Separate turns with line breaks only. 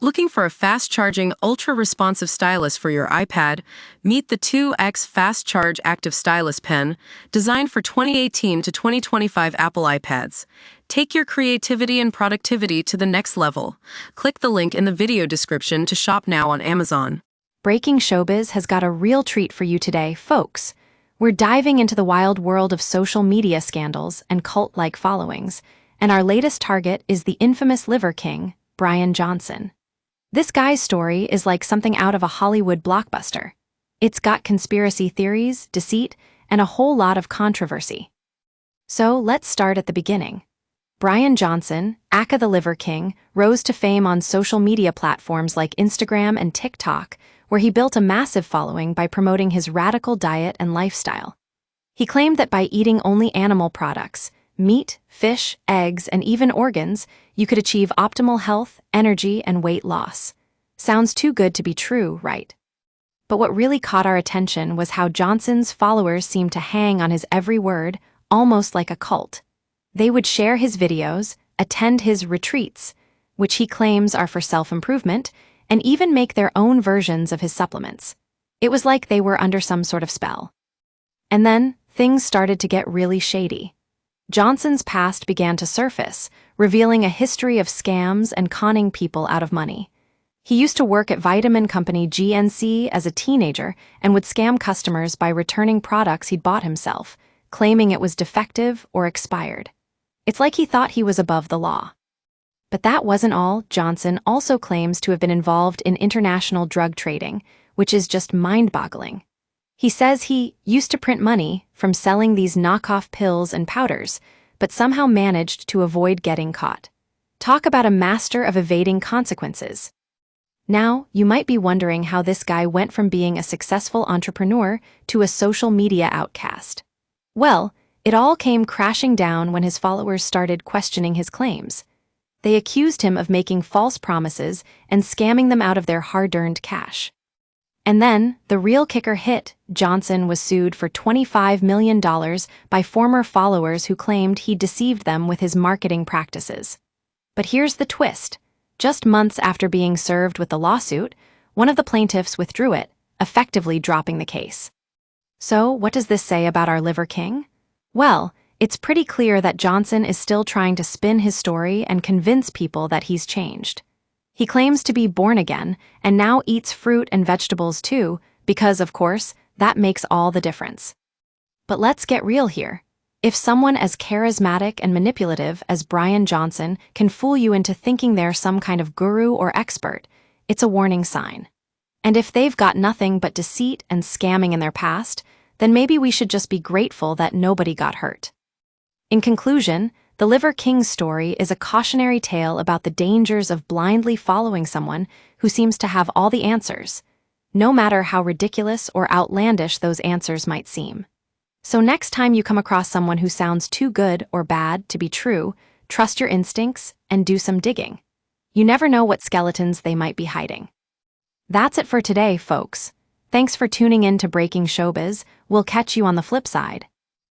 Looking for a fast-charging, ultra-responsive stylus for your iPad? Meet the 2X Fast Charge Active Stylus Pen, designed for 2018 to 2025 Apple iPads. Take your creativity and productivity to the next level. Click the link in the video description to shop now on Amazon.
Breaking Showbiz has got a real treat for you today, folks. We're diving into the wild world of social media scandals and cult-like followings, and our latest target is the infamous Liver King, Brian Johnson. This guy's story is like something out of a Hollywood blockbuster. It's got conspiracy theories, deceit, and a whole lot of controversy. So let's start at the beginning. Brian Johnson, aka the Liver King, rose to fame on social media platforms like Instagram and TikTok, where he built a massive following by promoting his radical diet and lifestyle. He claimed that by eating only animal products, meat, fish, eggs, and even organs, you could achieve optimal health, energy, and weight loss. Sounds too good to be true, right? But what really caught our attention was how Johnson's followers seemed to hang on his every word, almost like a cult. They would share his videos, attend his retreats, which he claims are for self-improvement, and even make their own versions of his supplements. It was like they were under some sort of spell. And then, things started to get really shady. Johnson's past began to surface, revealing a history of scams and conning people out of money. He used to work at vitamin company GNC as a teenager and would scam customers by returning products he'd bought himself, claiming it was defective or expired. It's like he thought he was above the law. But that wasn't all. Johnson also claims to have been involved in international drug trading, which is just mind-boggling. He says he used to print money from selling these knockoff pills and powders, but somehow managed to avoid getting caught. Talk about a master of evading consequences. Now, you might be wondering how this guy went from being a successful entrepreneur to a social media outcast. Well, it all came crashing down when his followers started questioning his claims. They accused him of making false promises and scamming them out of their hard-earned cash. And then, the real kicker hit. Johnson was sued for $25 million by former followers who claimed he deceived them with his marketing practices. But here's the twist. Just months after being served with the lawsuit, one of the plaintiffs withdrew it, effectively dropping the case. So, what does this say about our Liver King? Well, it's pretty clear that Johnson is still trying to spin his story and convince people that he's changed. He claims to be born again and now eats fruit and vegetables too, because, of course, that makes all the difference. But let's get real here. If someone as charismatic and manipulative as Brian Johnson can fool you into thinking they're some kind of guru or expert, it's a warning sign. And if they've got nothing but deceit and scamming in their past, then maybe we should just be grateful that nobody got hurt. In conclusion, the Liver King's story is a cautionary tale about the dangers of blindly following someone who seems to have all the answers, no matter how ridiculous or outlandish those answers might seem. So next time you come across someone who sounds too good or bad to be true, trust your instincts and do some digging. You never know what skeletons they might be hiding. That's it for today, folks. Thanks for tuning in to Breaking Showbiz. We'll catch you on the flip side.